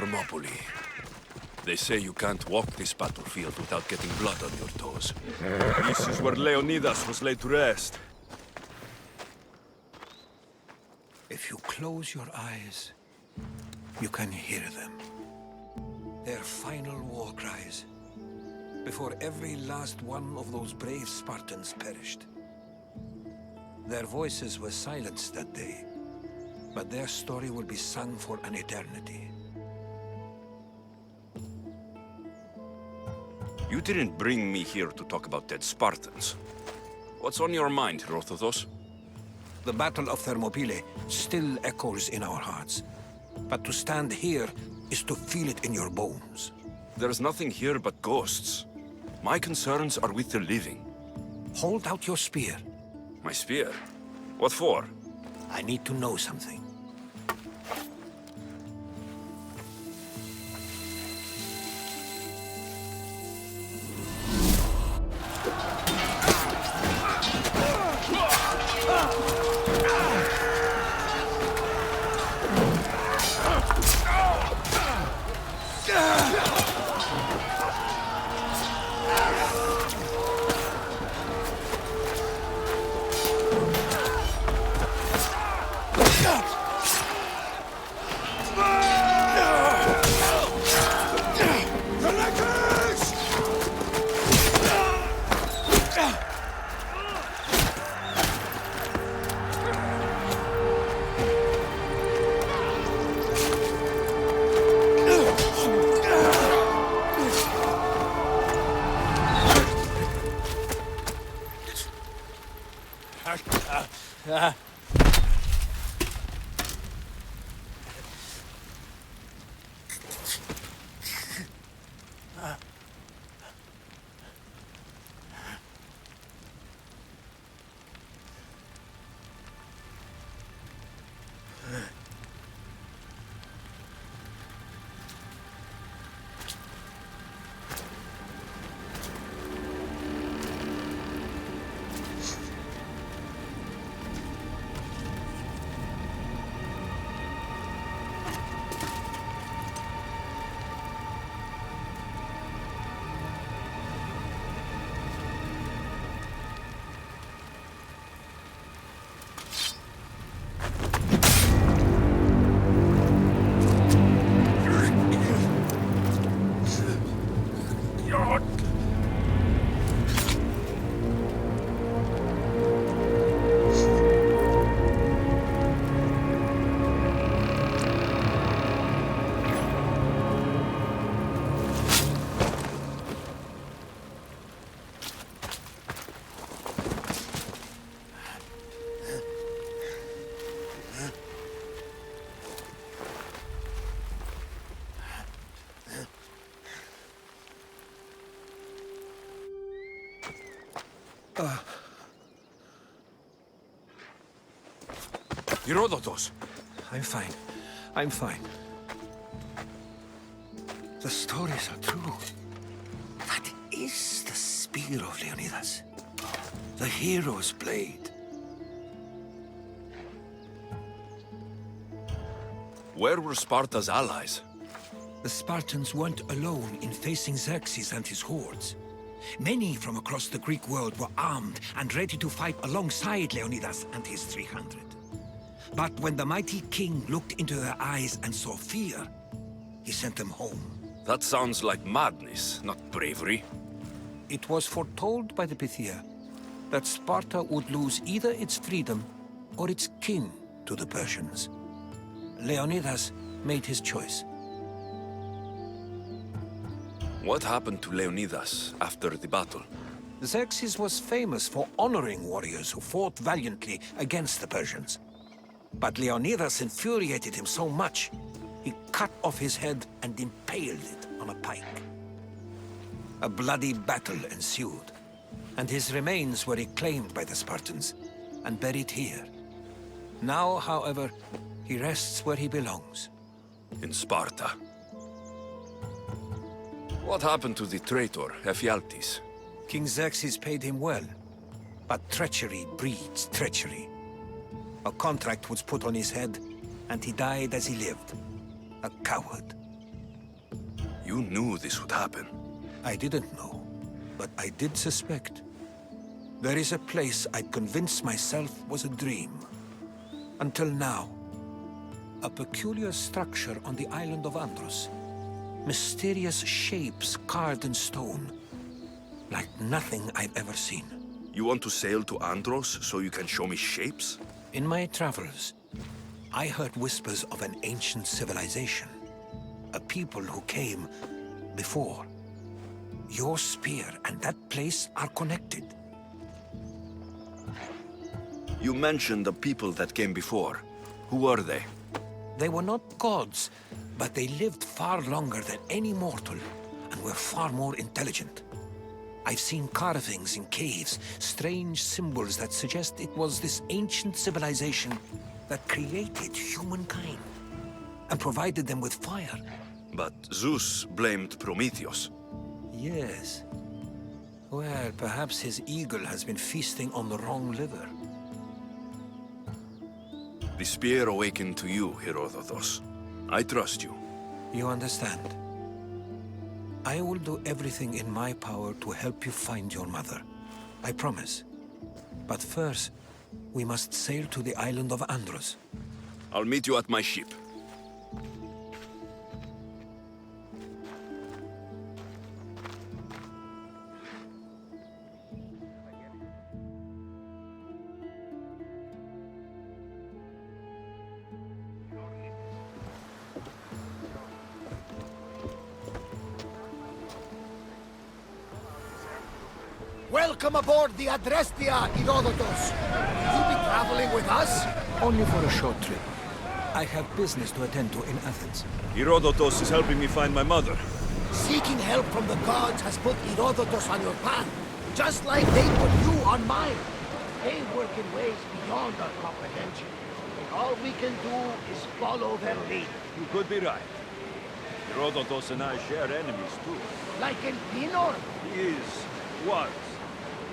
Thermopylae. They say you can't walk this battlefield without getting blood on your toes. This is where Leonidas was laid to rest. If you close your eyes, you can hear them. Their final war cries, before every last one of those brave Spartans perished. Their voices were silenced that day, but their story will be sung for an eternity. You didn't bring me here to talk about dead Spartans. What's on your mind, Rothothos? The Battle of Thermopylae still echoes in our hearts. But to stand here is to feel it in your bones. There's nothing here but ghosts. My concerns are with the living. Hold out your spear. My spear? What for? I need to know something. Herodotus! I'm fine. I'm fine. The stories are true. That is the spear of Leonidas. The hero's blade. Where were Sparta's allies? The Spartans weren't alone in facing Xerxes and his hordes. Many from across the Greek world were armed and ready to fight alongside Leonidas and his 300. But when the mighty king looked into their eyes and saw fear, he sent them home. That sounds like madness, not bravery. It was foretold by the Pythia that Sparta would lose either its freedom or its king to the Persians. Leonidas made his choice. What happened to Leonidas after the battle? Xerxes was famous for honoring warriors who fought valiantly against the Persians. But Leonidas infuriated him so much, he cut off his head and impaled it on a pike. A bloody battle ensued, and his remains were reclaimed by the Spartans and buried here. Now, however, he rests where he belongs. In Sparta. What happened to the traitor, Ephialtes? King Xerxes paid him well, but treachery breeds treachery. A contract was put on his head, and he died as he lived. A coward. You knew this would happen. I didn't know, but I did suspect. There is a place I'd convinced myself was a dream. Until now. A peculiar structure on the island of Andros. Mysterious shapes carved in stone. Like nothing I've ever seen. You want to sail to Andros so you can show me shapes? In my travels, I heard whispers of an ancient civilization. A people who came before. Your spear and that place are connected. You mentioned the people that came before. Who were they? They were not gods, but they lived far longer than any mortal, and were far more intelligent. I've seen carvings in caves, strange symbols that suggest it was this ancient civilization that created humankind, and provided them with fire. But Zeus blamed Prometheus. Yes. Well, perhaps his eagle has been feasting on the wrong liver. The spear awakened to you, Herodotus. I trust you. You understand? I will do everything in my power to help you find your mother. I promise. But first, we must sail to the island of Andros. I'll meet you at my ship. Welcome aboard the Adrestia, Herodotus. You'll be traveling with us? Only for a short trip. I have business to attend to in Athens. Herodotus is helping me find my mother. Seeking help from the gods has put Herodotus on your path, just like they put you on mine. They work in ways beyond our comprehension, and all we can do is follow their lead. You could be right. Herodotus and I share enemies too. Like in Pinor? He was,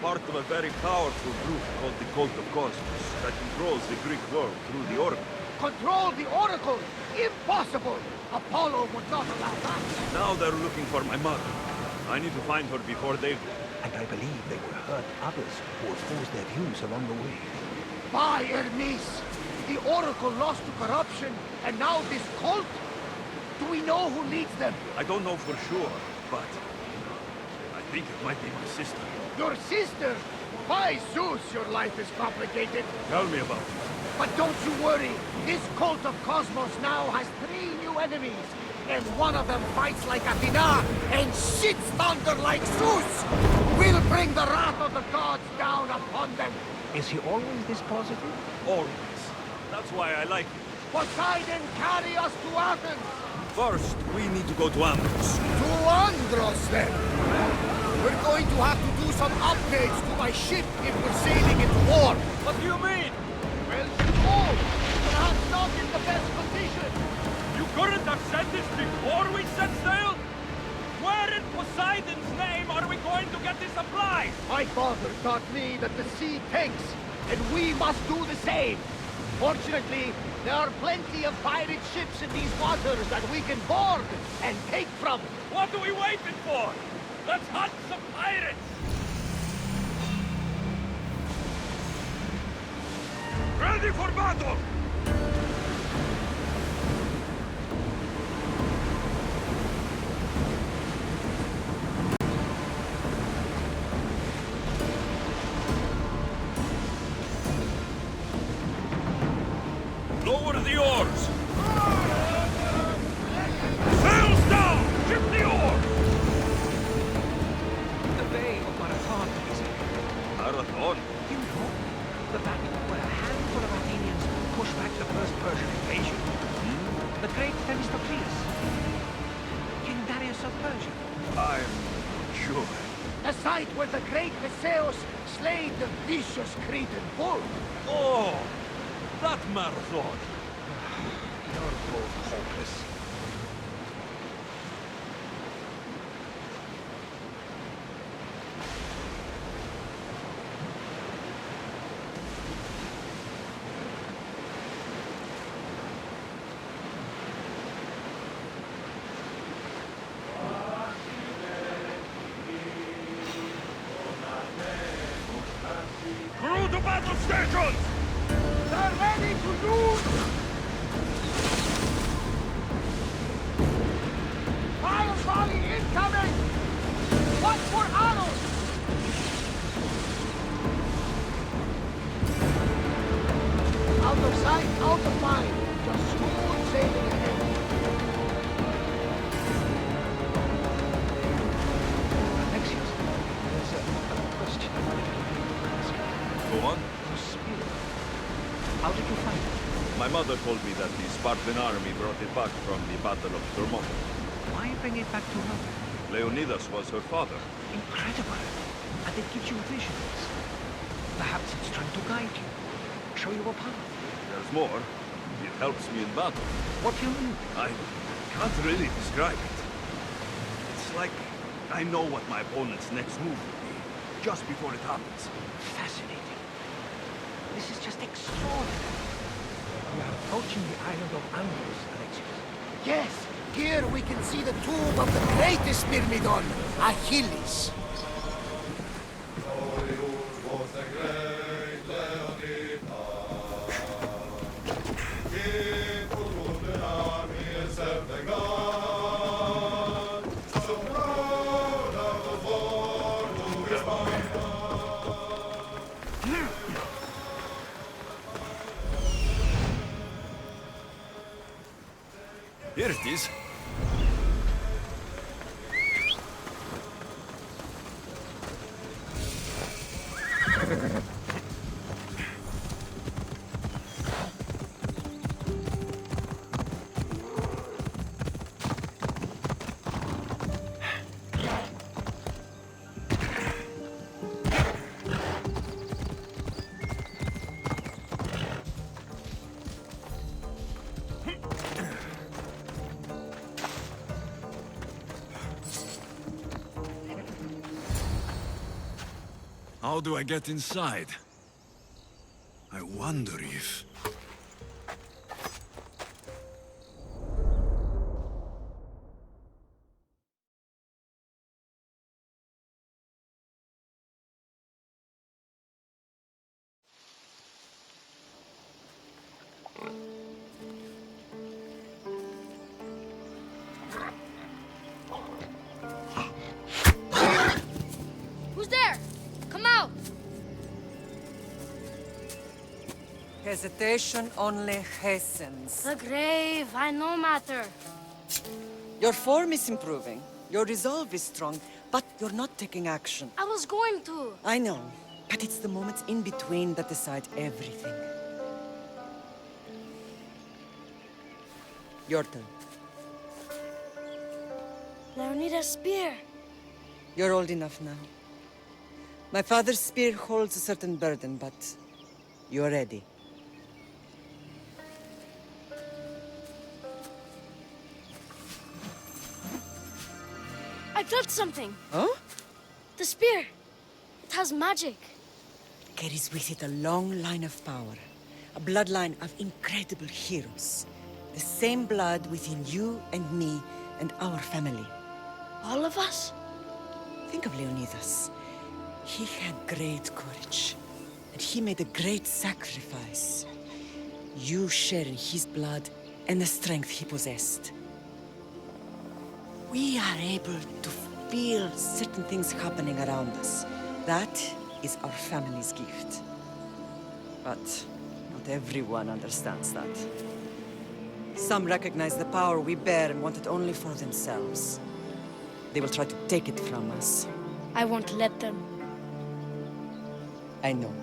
part of a very powerful group called the Cult of Cosmos that controls the Greek world through the Oracle. Control the Oracle? Impossible! Apollo would not allow that. Now they're looking for my mother. I need to find her before they do. And I believe they will hurt others who oppose their views along the way. By Hermes! The Oracle lost to corruption, and now this cult? Do we know who leads them? I don't know for sure, but I think it might be my sister. Your sister? By Zeus, your life is complicated. Tell me about it. But don't you worry. This cult of Cosmos now has 3 new enemies. And one of them fights like Athena and shits thunder like Zeus. We'll bring the wrath of the gods down upon them. Is he always this positive? Always. That's why I like it. Poseidon, carry us to Athens. First, we need to go to Andros. To Andros, then. We're going to have to do some upgrades to my ship if we're sailing into war. What do you mean? Well, she's old. Perhaps not in the best condition. You couldn't have said this before we set sail? Where in Poseidon's name are we going to get the supplies? My father taught me that the sea tanks, and we must do the same. Fortunately, there are plenty of pirate ships in these waters that we can board and take from. What are we waiting for? Let's hunt some pirates! Ready for battle! Lower the oars! Sails down! Ship the oars! The Bay of Marathon, is it? Marathon? You know, the battle where a handful of Athenians pushed back the first Persian invasion. The great Themistocles. King Darius of Persia. I'm sure. The site where the great Theseus slayed the vicious Cretan bull. Oh! That marathon! You're both hopeless. Fire volley incoming! Watch for arrows! Out of sight, out of mind. Just smooth sailing ahead. Alexius, there's a question I wanted to ask. Go on. Your spear. How did you find it? My mother told me that the Spartan army brought it back from the Battle of Thermopylae. Why bring it back to her? Leonidas was her father. Incredible. And it gives you visions. Perhaps it's trying to guide you. Show you a path. There's more. It helps me in battle. What do you mean? I can't really describe it. It's like I know what my opponent's next move will be, just before it happens. Fascinating. This is just extraordinary. We are approaching the island of Andros, Alexius. Yes, here we can see the tomb of the greatest Myrmidon, Achilles. Here it is. How do I get inside? I wonder if... Who's there? Come out! Hesitation only hastens. The grave, I no matter. Your form is improving. Your resolve is strong, but you're not taking action. I was going to. I know, but it's the moments in between that decide everything. Your turn. Leonidas' spear. You're old enough now. My father's spear holds a certain burden, but you're ready. I felt something. Huh? The spear. It has magic. Carries with it a long line of power. A bloodline of incredible heroes. The same blood within you and me and our family. All of us? Think of Leonidas. He had great courage. And he made a great sacrifice. You share in his blood and the strength he possessed. We are able to feel certain things happening around us. That is our family's gift. But not everyone understands that. Some recognize the power we bear and want it only for themselves. They will try to take it from us. I won't let them. I know.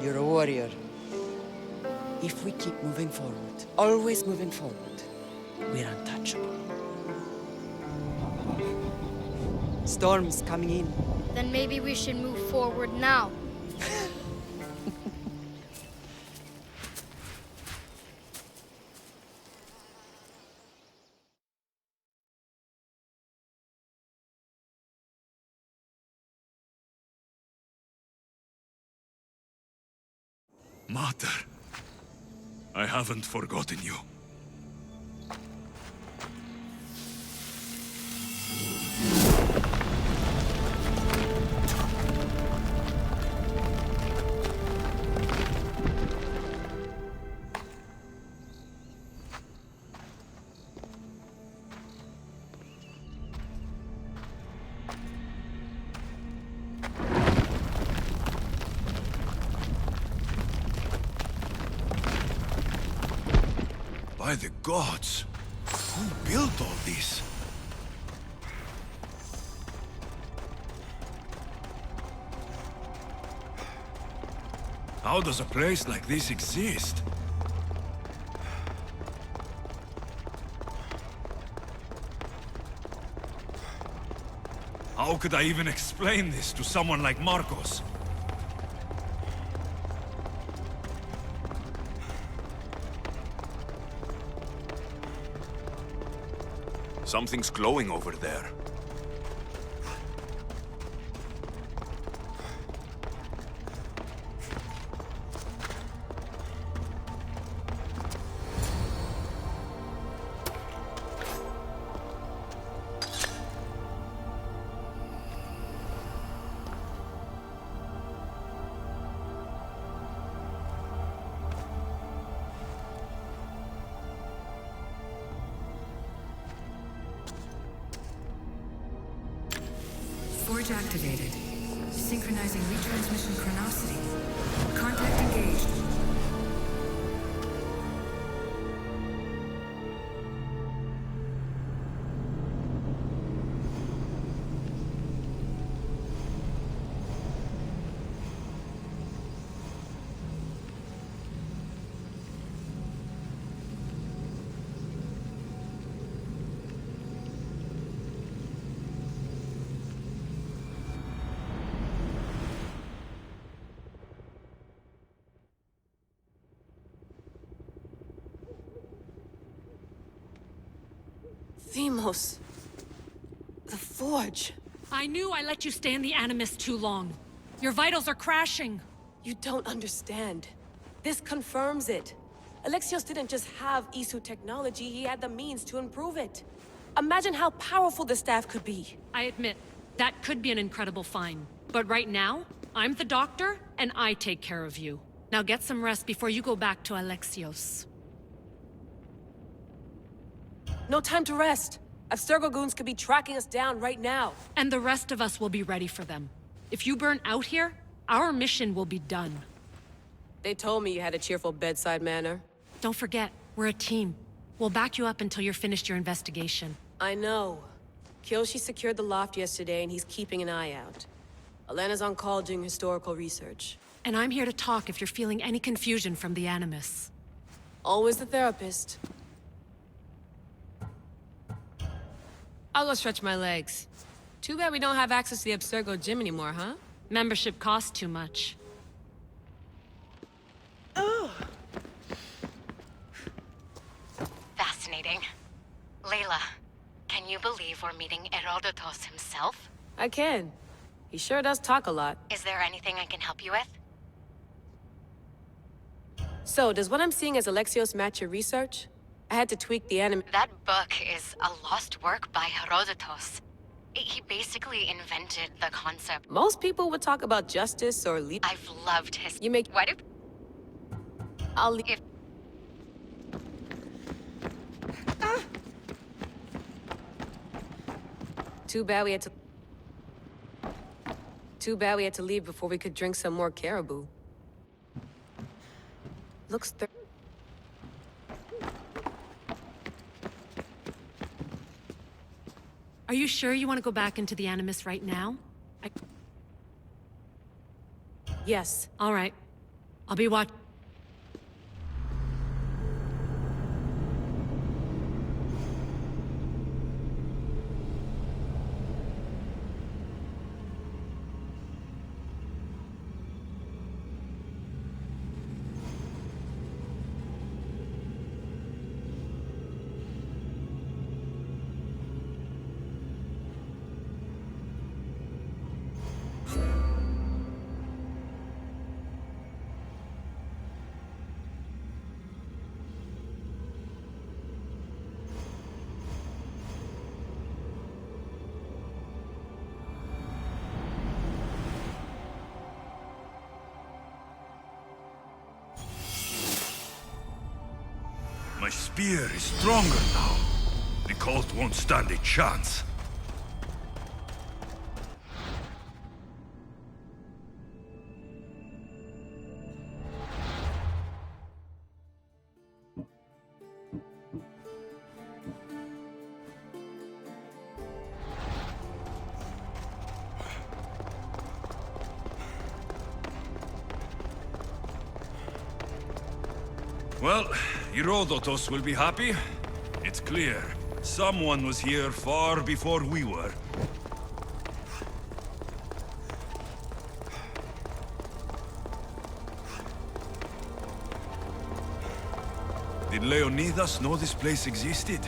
You're a warrior. If we keep moving forward, always moving forward, we're untouchable. Storm's coming in. Then maybe we should move forward now. Mater, I haven't forgotten you. By the gods! Who built all this? How does a place like this exist? How could I even explain this to someone like Marcos? Something's glowing over there. Forge activated. Synchronizing retransmission chronicity. Contact engaged. Themos. The Forge. I knew I let you stay in the Animus too long. Your vitals are crashing. You don't understand. This confirms it. Alexios didn't just have Isu technology, he had the means to improve it. Imagine how powerful the staff could be. I admit, that could be an incredible find. But right now, I'm the doctor, and I take care of you. Now get some rest before you go back to Alexios. No time to rest. Abstergo goons could be tracking us down right now. And the rest of us will be ready for them. If you burn out here, our mission will be done. They told me you had a cheerful bedside manner. Don't forget, we're a team. We'll back you up until you're finished your investigation. I know. Kyoshi secured the loft yesterday and he's keeping an eye out. Elena's on call doing historical research. And I'm here to talk if you're feeling any confusion from the Animus. Always the therapist. I'll go stretch my legs. Too bad we don't have access to the Abstergo gym anymore, huh? Membership costs too much. Fascinating. Layla, can you believe we're meeting Herodotos himself? I can. He sure does talk a lot. Is there anything I can help you with? So, does what I'm seeing as Alexios match your research? I had to tweak the anime. That book is a lost work by Herodotos. He basically invented the concept. Most people would talk about justice or I've loved his... You make... What if... I'll leave... If... Too bad we had to leave before we could drink some more caribou. Looks Are you sure you want to go back into the Animus right now? Yes. All right. I'll be watching. My spear is stronger now. The cult won't stand a chance. Well, Herodotus will be happy. It's clear. Someone was here far before we were. Did Leonidas know this place existed?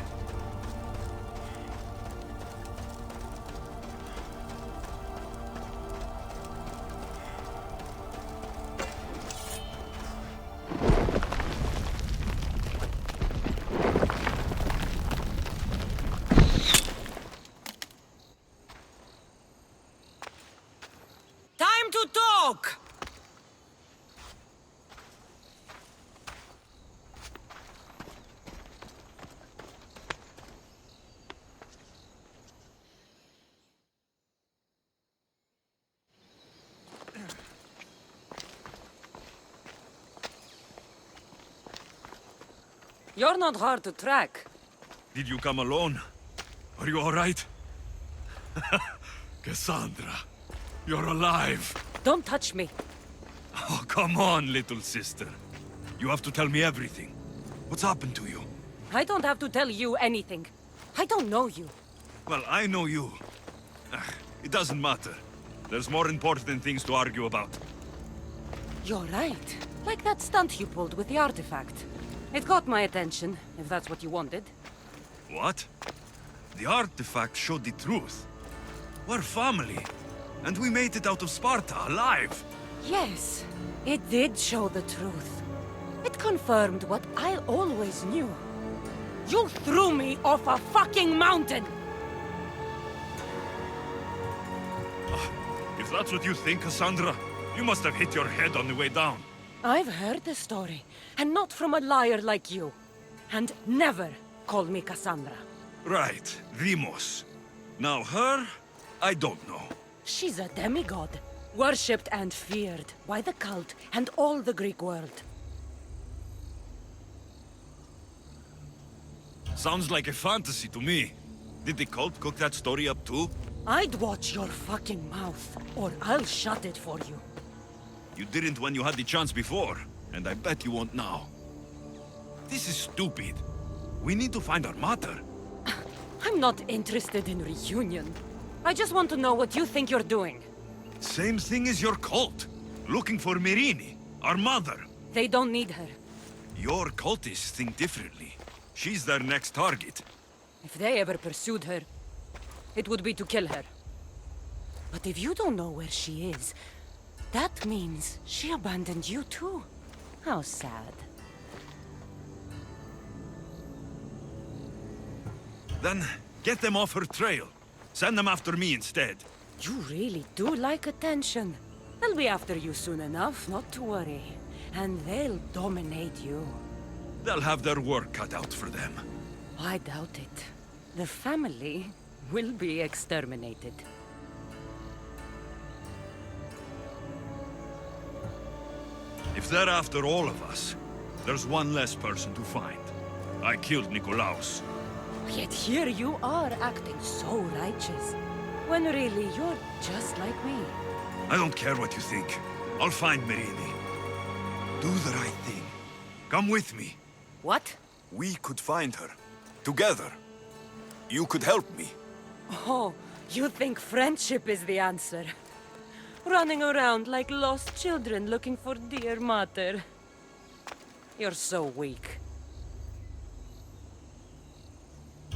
Time to talk! You're not hard to track. Did you come alone? Are you all right? Cassandra, you're alive. Don't touch me. Oh, come on, little sister. You have to tell me everything. What's happened to you? I don't have to tell you anything. I don't know you. Well, I know you. It doesn't matter. There's more important things to argue about. You're right. Like that stunt you pulled with the artifact. It caught my attention, if that's what you wanted. What? The artifact showed the truth. We're family. And we made it out of Sparta alive. Yes, it did show the truth. It confirmed what I always knew. You threw me off a fucking mountain! If that's what you think, Cassandra, you must have hit your head on the way down. I've heard the story, and not from a liar like you. And never call me Cassandra. Right, Demos. Now her, I don't know. She's a demigod, worshipped and feared by the cult and all the Greek world. Sounds like a fantasy to me. Did the cult cook that story up too? I'd watch your fucking mouth, or I'll shut it for you. You didn't when you had the chance before, and I bet you won't now. This is stupid. We need to find our mother. I'm not interested in reunion. I just want to know what you think you're doing. Same thing as your cult. Looking for Myrrine, our mother. They don't need her. Your cultists think differently. She's their next target. If they ever pursued her, it would be to kill her. But if you don't know where she is, that means she abandoned you too. How sad. Then get them off her trail. Send them after me instead. You really do like attention. They'll be after you soon enough, not to worry. And they'll dominate you. They'll have their work cut out for them. I doubt it. The family will be exterminated. If they're after all of us, there's one less person to find. I killed Nikolaos. Yet here you are acting so righteous, when really you're just like me. I don't care what you think. I'll find Myrrine. Do the right thing. Come with me. What? We could find her. Together. You could help me. Oh, you think friendship is the answer? Running around like lost children looking for dear mother. You're so weak.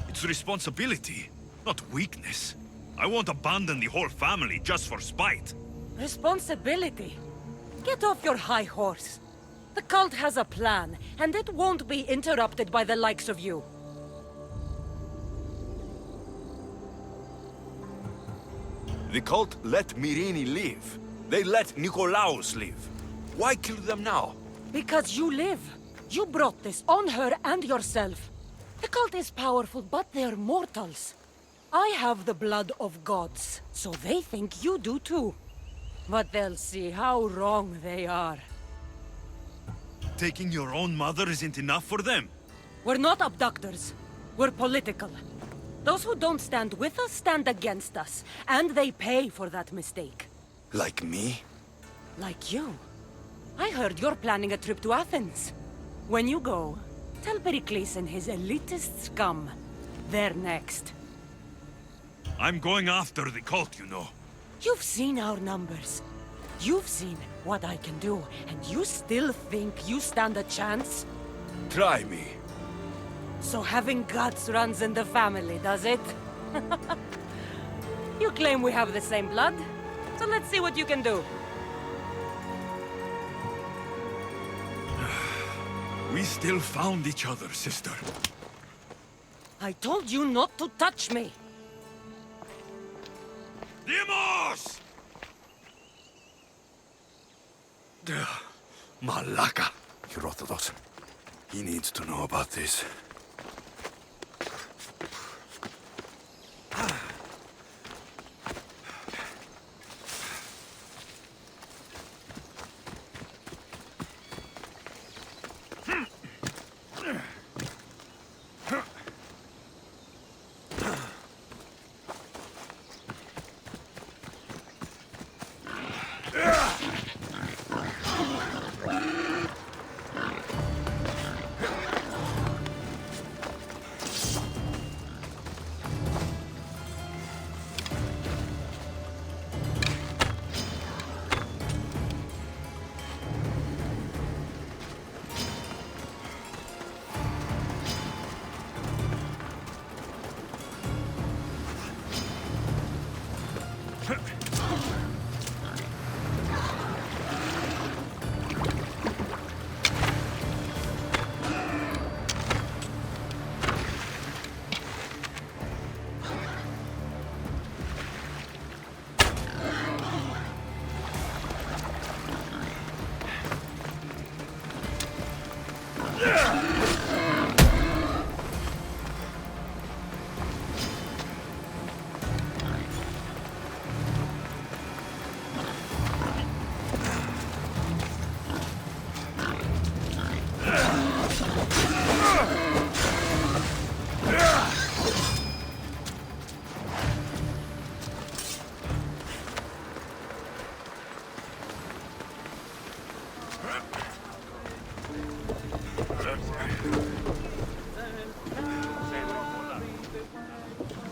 It's responsibility, not weakness. I won't abandon the whole family just for spite. Responsibility? Get off your high horse. The cult has a plan, and it won't be interrupted by the likes of you. The cult let Myrrine live. They let Nikolaos live. Why kill them now? Because you live. You brought this on her and yourself. The cult is powerful, but they're mortals. I have the blood of gods, so they think you do too. But they'll see how wrong they are. Taking your own mother isn't enough for them? We're not abductors. We're political. Those who don't stand with us stand against us, and they pay for that mistake. Like me? Like you. I heard you're planning a trip to Athens. When you go, tell Pericles and his elitist scum. They're next. I'm going after the cult, you know. You've seen our numbers. You've seen what I can do, and you still think you stand a chance? Try me. So having guts runs in the family, does it? You claim we have the same blood, so let's see what you can do. We still found each other, sister. I told you not to touch me! Dimos! Malaka. Herodotus. He needs to know about this.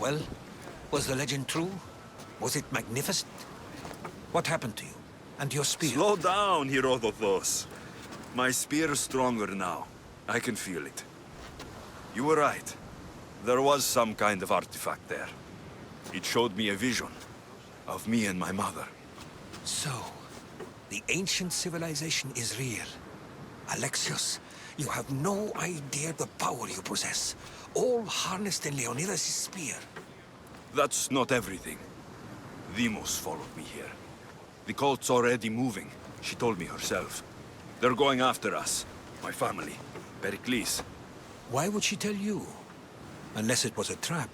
Well, was the legend true? Was it magnificent? What happened to you? And your spear? Slow down, Herodotus. My spear is stronger now. I can feel it. You were right. There was some kind of artifact there. It showed me a vision of me and my mother. So, the ancient civilization is real. Alexios, you have no idea the power you possess. All harnessed in Leonidas' spear. That's not everything. Demos followed me here. The cult's already moving. She told me herself. They're going after us. My family. Pericles. Why would she tell you? Unless it was a trap.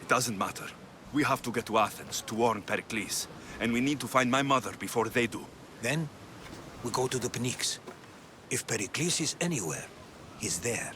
It doesn't matter. We have to get to Athens to warn Pericles. And we need to find my mother before they do. Then, we go to the Pnyx. If Pericles is anywhere, he's there.